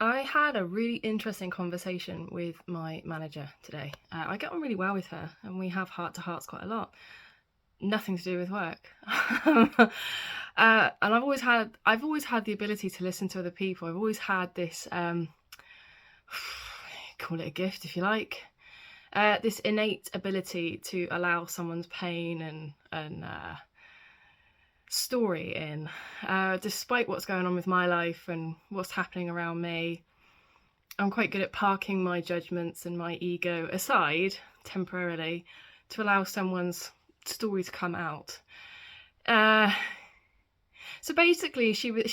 I had a really interesting conversation with my manager today. I get on really well with her, and we have heart-to-hearts quite a lot. Nothing to do with work. And I've always had the ability to listen to other people. I've always had this, call it a gift if you like, this innate ability to allow someone's pain and story in, despite what's going on with my life and what's happening around me. I'm quite good at parking my judgments and my ego aside temporarily to allow someone's story to come out. So basically,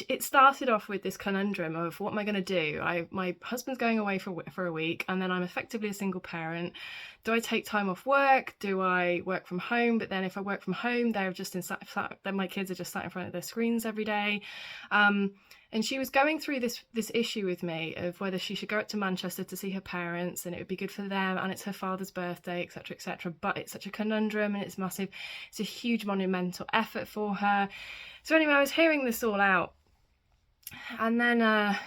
it started off with this conundrum of, what am I going to do? My husband's going away for a week, and then I'm effectively a single parent. Do I take time off work? Do I work from home? But then if I work from home, then my kids are just sat in front of their screens every day. And she was going through this issue with me of whether she should go up to Manchester to see her parents, and it would be good for them, and it's her father's birthday, etc., etc. But it's such a conundrum, and it's massive. It's a huge monumental effort for her. So anyway, I was hearing this all out, and then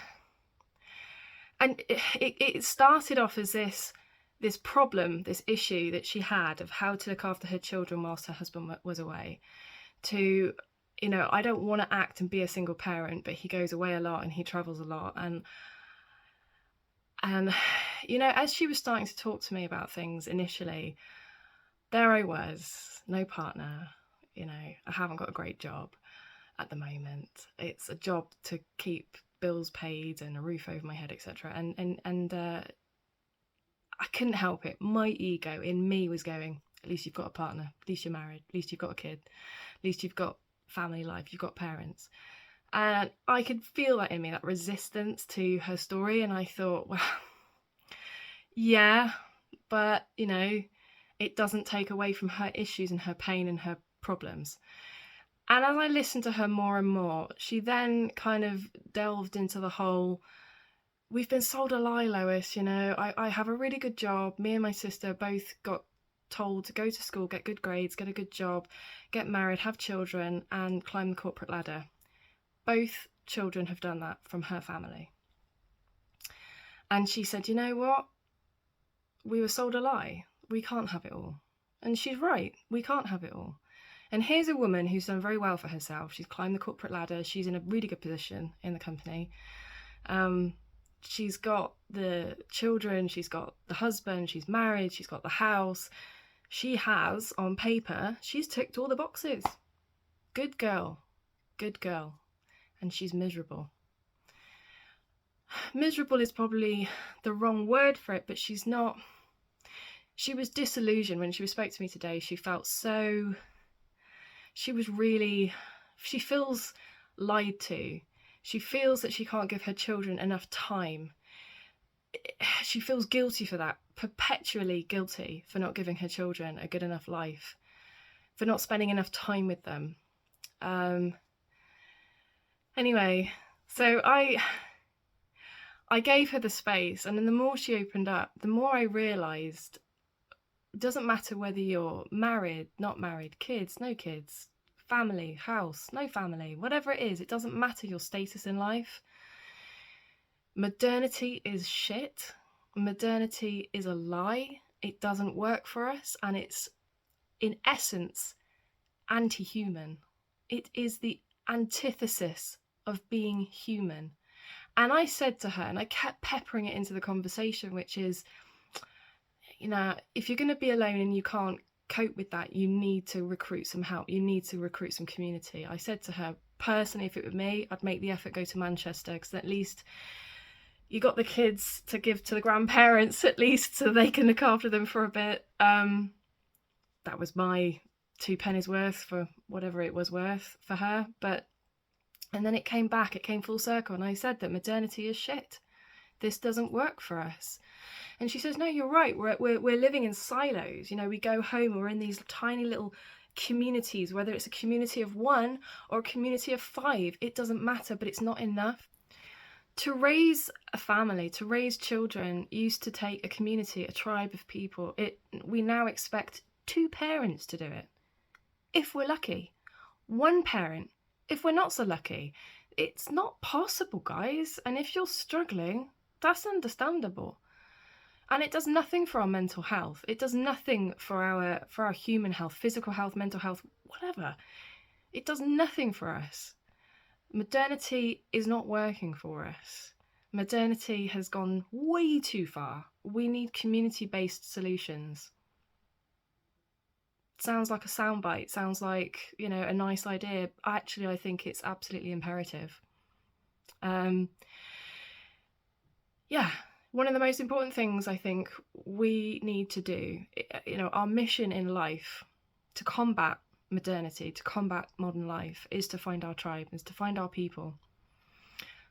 it started off as this problem, this issue that she had of how to look after her children whilst her husband was away. To, I don't want to act and be a single parent, but he goes away a lot and he travels a lot, and as she was starting to talk to me about things initially, there I was, no partner. I haven't got a great job at the moment. It's a job to keep bills paid and a roof over my head, etc. And I couldn't help it. My ego in me was going, at least you've got a partner, at least you're married, at least you've got a kid, at least you've got family life, you've got parents. And I could feel that in me, that resistance to her story. And I thought, well, yeah, but it doesn't take away from her issues and her pain and her problems. And as I listened to her more and more, she then kind of delved into the whole, we've been sold a lie, Lois. I have a really good job. Me and my sister both got told to go to school, get good grades, get a good job, get married, have children, and climb the corporate ladder. Both children have done that from her family. And she said, you know what? We were sold a lie. We can't have it all. And she's right. We can't have it all. And here's a woman who's done very well for herself. She's climbed the corporate ladder. She's in a really good position in the company. She's got the children. She's got the husband. She's married. She's got the house. She has, on paper, she's ticked all the boxes. Good girl. Good girl. And she's miserable. Miserable is probably the wrong word for it, but she's not. She was disillusioned when she spoke to me today. She felt so. She feels lied to. She feels that she can't give her children enough time. She feels guilty for that, perpetually guilty for not giving her children a good enough life, for not spending enough time with them. Anyway, so I gave her the space, and then the more she opened up, the more I realised it doesn't matter whether you're married, not married, kids, no kids, family, house, no family, whatever it is, it doesn't matter your status in life. Modernity is shit. Modernity is a lie. It doesn't work for us, and it's, in essence, anti-human. It is the antithesis of being human. And I said to her, and I kept peppering it into the conversation, which is, if you're going to be alone and you can't cope with that, you need to recruit some help. You need to recruit some community. I said to her, personally, if it were me, I'd make the effort go to Manchester, because at least you got the kids to give to the grandparents, at least, so they can look after them for a bit. That was my 2 pennies worth for whatever it was worth for her. And then it came back, it came full circle, and I said that modernity is shit. This doesn't work for us. And she says, no, you're right. We're living in silos. We go home, we're in these tiny little communities, whether it's a community of 1 or a community of 5, it doesn't matter, but it's not enough. To raise a family, to raise children, used to take a community, a tribe of people. We now expect 2 parents to do it, if we're lucky. 1 parent, if we're not so lucky. It's not possible, guys. And if you're struggling, that's understandable. And it does nothing for our mental health. It does nothing for our human health, physical health, mental health, whatever. It does nothing for us. Modernity is not working for us. Modernity has gone way too far. We need community-based solutions. Sounds like a soundbite, sounds like, you know, a nice idea. Actually, I think it's absolutely imperative. Yeah, one of the most important things I think we need to do, you know, our mission in life to combat modernity, to combat modern life, is to find our tribe, is to find our people.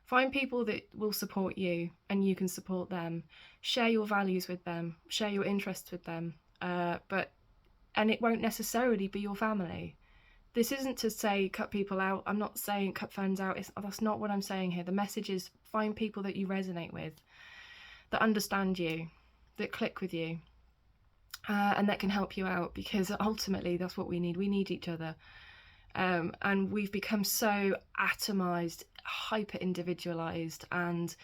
Find people that will support you and you can support them. Share your values with them, share your interests with them. And it won't necessarily be your family. This isn't to say cut people out. I'm not saying cut friends out. That's not what I'm saying here. The message is find people that you resonate with, that understand you, that click with you, and that can help you out, because ultimately that's what we need. We need each other. And we've become so atomized, hyper-individualized, and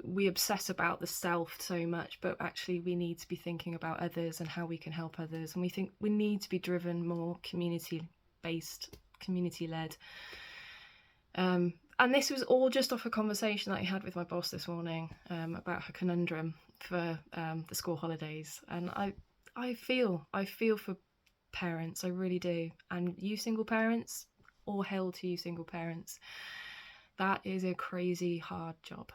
we obsess about the self so much, but actually we need to be thinking about others and how we can help others. And we think we need to be driven more community-based, community-led. And this was all just off a conversation that I had with my boss this morning about her conundrum for the school holidays. And I feel for parents, I really do. And you single parents, all hail to you single parents. That is a crazy hard job.